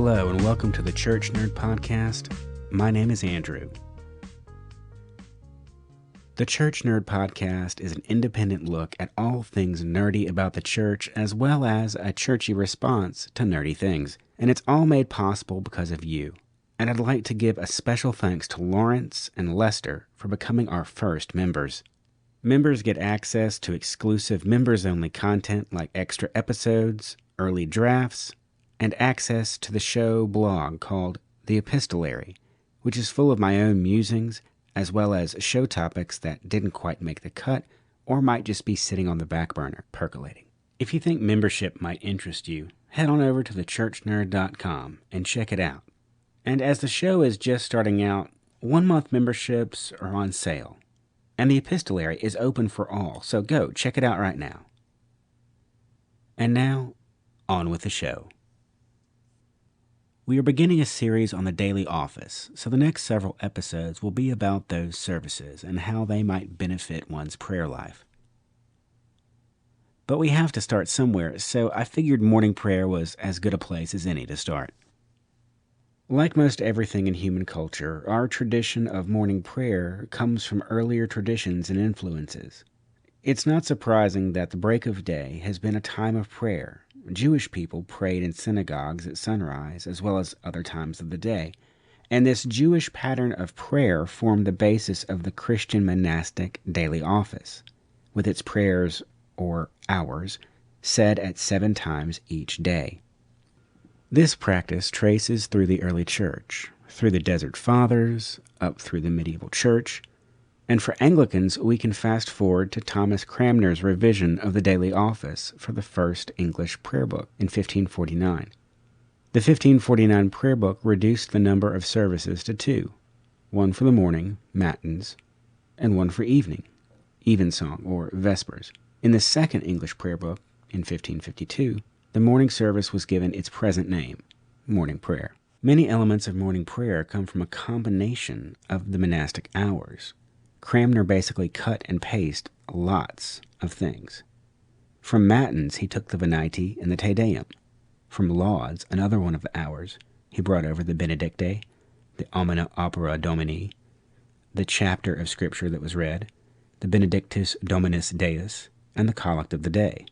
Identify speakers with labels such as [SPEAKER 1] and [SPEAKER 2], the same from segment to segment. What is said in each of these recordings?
[SPEAKER 1] Hello and welcome to the Church Nerd Podcast. My name is Andrew. The Church Nerd Podcast is an independent look at all things nerdy about the church as well as a churchy response to nerdy things. And it's all made possible because of you. And I'd like to give a special thanks to Lawrence and Lester for becoming our first members. Members get access to exclusive members-only content like extra episodes, early drafts, and access to the show blog called The Epistolary, which is full of my own musings, as well as show topics that didn't quite make the cut or might just be sitting on the back burner, percolating. If you think membership might interest you, head on over to thechurchnerd.com and check it out. And as the show is just starting out, 1-month memberships are on sale. And the Epistolary is open for all, so go check it out right now. And now, on with the show. We are beginning a series on the daily office, so the next several episodes will be about those services and how they might benefit one's prayer life. But we have to start somewhere, so I figured morning prayer was as good a place as any to start. Like most everything in human culture, our tradition of morning prayer comes from earlier traditions and influences. It's not surprising that the break of day has been a time of prayer. Jewish people prayed in synagogues at sunrise as well as other times of the day, and this Jewish pattern of prayer formed the basis of the Christian monastic daily office, with its prayers, or hours, said at 7 times each day. This practice traces through the early church, through the Desert Fathers, up through the medieval church, and for Anglicans we can fast forward to Thomas Cranmer's revision of the daily office for the first English prayer book in 1549. The 1549 prayer book reduced the number of services to 2, one for the morning, Matins, and one for evening, evensong or vespers. In the second English prayer book, in 1552, the morning service was given its present name, morning prayer. Many elements of morning prayer come from a combination of the monastic hours. Cranmer basically cut and pasted lots of things. From Matins, he took the Venite and the Te Deum. From Lauds, another one of the hours, he brought over the Benedicite, the Omnia Opera Domini, the chapter of Scripture that was read, the Benedictus Dominus Deus, and the Collect of the Day.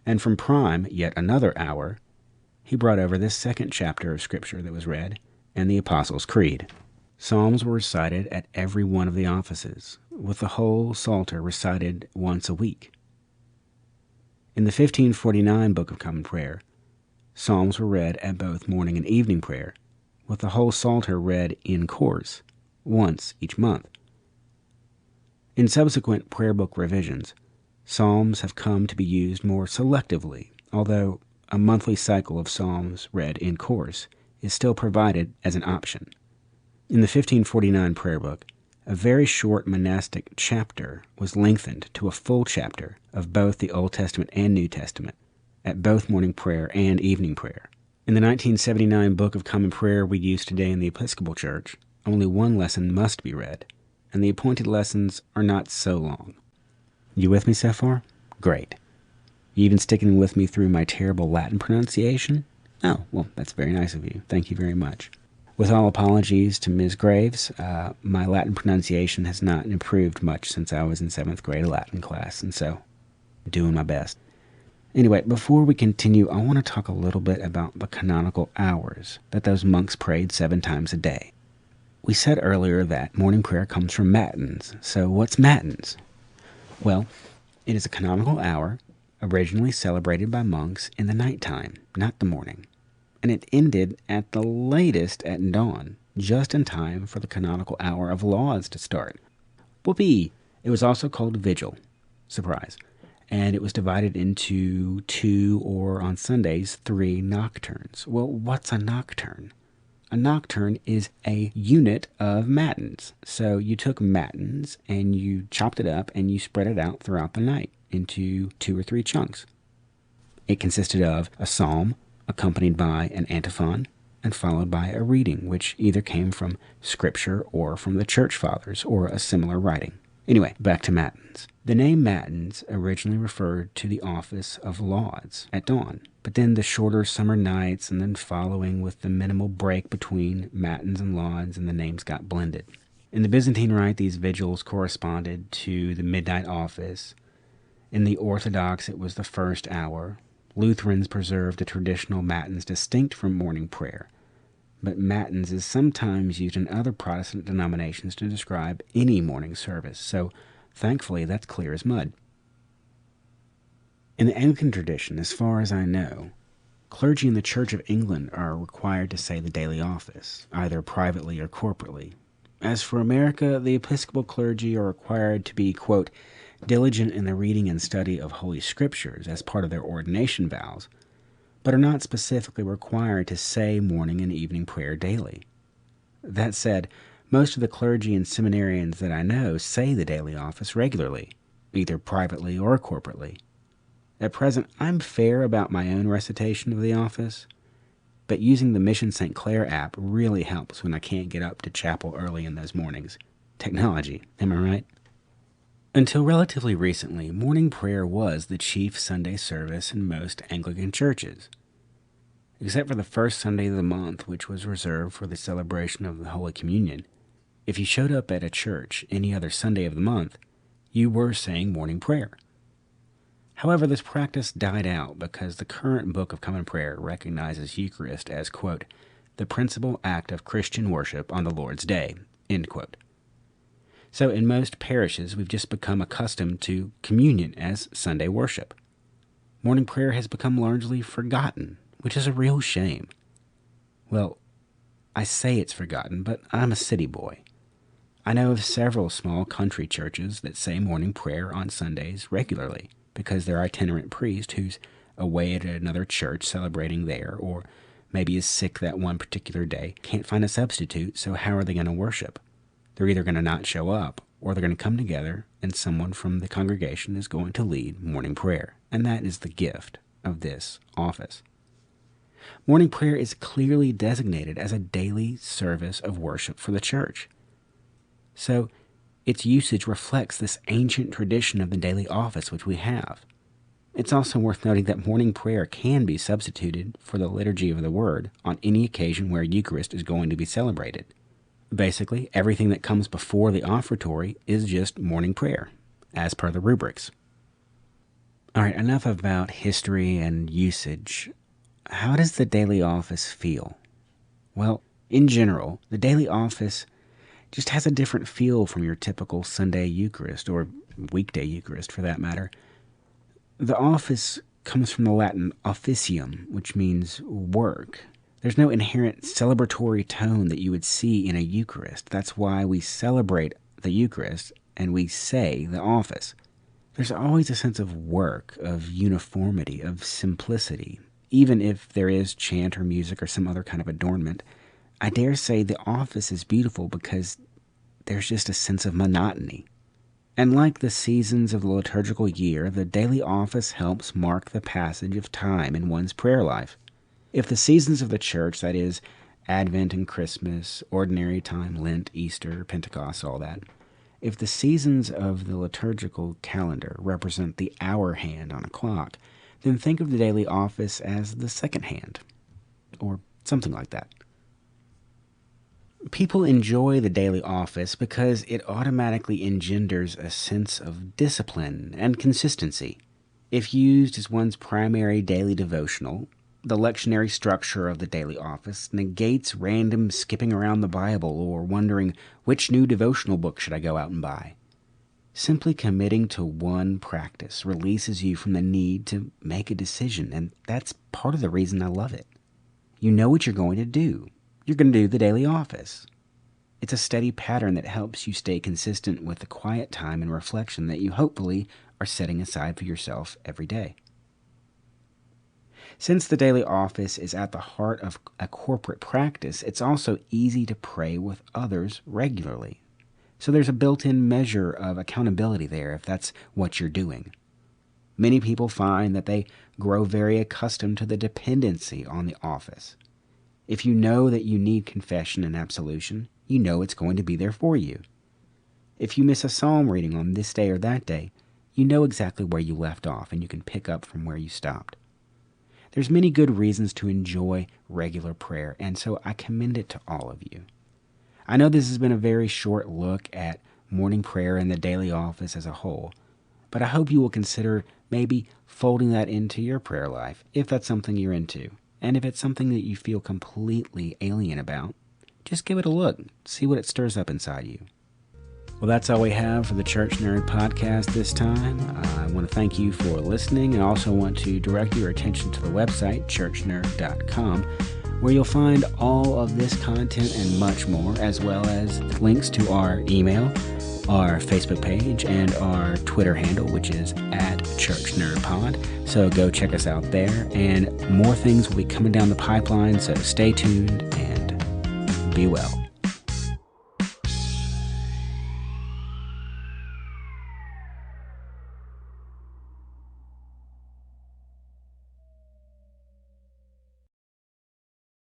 [SPEAKER 1] And from Prime, yet another hour, he brought over this second chapter of Scripture that was read, and the Apostles' Creed. Psalms were recited at every one of the offices, with the whole Psalter recited once a week. In the 1549 Book of Common Prayer, Psalms were read at both morning and evening prayer, with the whole Psalter read in course, once each month. In subsequent prayer book revisions, Psalms have come to be used more selectively, although a monthly cycle of Psalms read in course is still provided as an option. In the 1549 prayer book, a very short monastic chapter was lengthened to a full chapter of both the Old Testament and New Testament, at both morning prayer and evening prayer. In the 1979 Book of Common Prayer we use today in the Episcopal Church, only one lesson must be read, and the appointed lessons are not so long. You with me so far? Great. You even sticking with me through my terrible Latin pronunciation? Oh, well, that's very nice of you. Thank you very much. With all apologies to Ms. Graves, my Latin pronunciation has not improved much since I was in 7th grade Latin class, and so doing my best. Anyway, before we continue, I want to talk a little bit about the canonical hours that those monks prayed 7 times a day. We said earlier that morning prayer comes from Matins, so what's Matins? Well, it is a canonical hour originally celebrated by monks in the nighttime, not the morning. And it ended at the latest at dawn, just in time for the canonical hour of Lauds to start. Whoopee! It was also called Vigil. Surprise. And it was divided into 2 or, on Sundays, 3 nocturnes. Well, what's a nocturne? A nocturne is a unit of matins. So you took matins and you chopped it up and you spread it out throughout the night into 2 or 3 chunks. It consisted of a psalm, accompanied by an antiphon, and followed by a reading, which either came from Scripture or from the Church Fathers, or a similar writing. Anyway, back to Matins. The name Matins originally referred to the office of Lauds at dawn, but then the shorter summer nights and then following with the minimal break between Matins and Lauds, and the names got blended. In the Byzantine Rite, these vigils corresponded to the midnight office. In the Orthodox, it was the first hour. Lutherans preserved the traditional Matins distinct from morning prayer, but Matins is sometimes used in other Protestant denominations to describe any morning service, so thankfully that's clear as mud. In the Anglican tradition, as far as I know, clergy in the Church of England are required to say the daily office, either privately or corporately. As for America, the Episcopal clergy are required to be, quote, diligent in the reading and study of Holy Scriptures as part of their ordination vows, but are not specifically required to say morning and evening prayer daily. That said, most of the clergy and seminarians that I know say the daily office regularly, either privately or corporately. At present, I'm fair about my own recitation of the office, but using the Mission St. Clair app really helps when I can't get up to chapel early in those mornings. Technology, am I right? Until relatively recently, morning prayer was the chief Sunday service in most Anglican churches. Except for the first Sunday of the month, which was reserved for the celebration of the Holy Communion, if you showed up at a church any other Sunday of the month, you were saying morning prayer. However, this practice died out because the current Book of Common Prayer recognizes Eucharist as, quote, the principal act of Christian worship on the Lord's Day, end quote. So in most parishes, we've just become accustomed to communion as Sunday worship. Morning prayer has become largely forgotten, which is a real shame. Well, I say it's forgotten, but I'm a city boy. I know of several small country churches that say morning prayer on Sundays regularly because their itinerant priest, who's away at another church celebrating there, or maybe is sick that one particular day, can't find a substitute, so how are they going to worship? They're either going to not show up, or they're going to come together and someone from the congregation is going to lead morning prayer. And that is the gift of this office. Morning prayer is clearly designated as a daily service of worship for the church. So its usage reflects this ancient tradition of the daily office which we have. It's also worth noting that morning prayer can be substituted for the liturgy of the word on any occasion where Eucharist is going to be celebrated. Basically, everything that comes before the offertory is just morning prayer, as per the rubrics. All right, enough about history and usage. How does the daily office feel? Well, in general, the daily office just has a different feel from your typical Sunday Eucharist, or weekday Eucharist for that matter. The office comes from the Latin officium, which means work. There's no inherent celebratory tone that you would see in a Eucharist. That's why we celebrate the Eucharist and we say the office. There's always a sense of work, of uniformity, of simplicity. Even if there is chant or music or some other kind of adornment, I dare say the office is beautiful because there's just a sense of monotony. And like the seasons of the liturgical year, the daily office helps mark the passage of time in one's prayer life. If the seasons of the church, that is, Advent and Christmas, ordinary time, Lent, Easter, Pentecost, all that, if the seasons of the liturgical calendar represent the hour hand on a clock, then think of the daily office as the second hand, or something like that. People enjoy the daily office because it automatically engenders a sense of discipline and consistency. If used as one's primary daily devotional, the lectionary structure of the daily office negates random skipping around the Bible or wondering which new devotional book should I go out and buy. Simply committing to one practice releases you from the need to make a decision, and that's part of the reason I love it. You know what you're going to do. You're going to do the daily office. It's a steady pattern that helps you stay consistent with the quiet time and reflection that you hopefully are setting aside for yourself every day. Since the daily office is at the heart of a corporate practice, it's also easy to pray with others regularly. So there's a built-in measure of accountability there if that's what you're doing. Many people find that they grow very accustomed to the dependency on the office. If you know that you need confession and absolution, you know it's going to be there for you. If you miss a psalm reading on this day or that day, you know exactly where you left off and you can pick up from where you stopped. There's many good reasons to enjoy regular prayer, and so I commend it to all of you. I know this has been a very short look at morning prayer and the daily office as a whole, but I hope you will consider maybe folding that into your prayer life if that's something you're into. And if it's something that you feel completely alien about, just give it a look, see what it stirs up inside you. Well, that's all we have for the Church Nerd podcast this time. I want to thank you for listening, and also want to direct your attention to the website, churchnerd.com, where you'll find all of this content and much more, as well as links to our email, our Facebook page, and our Twitter handle, which is @ChurchNerdPod. So go check us out there, and more things will be coming down the pipeline, so stay tuned and be well.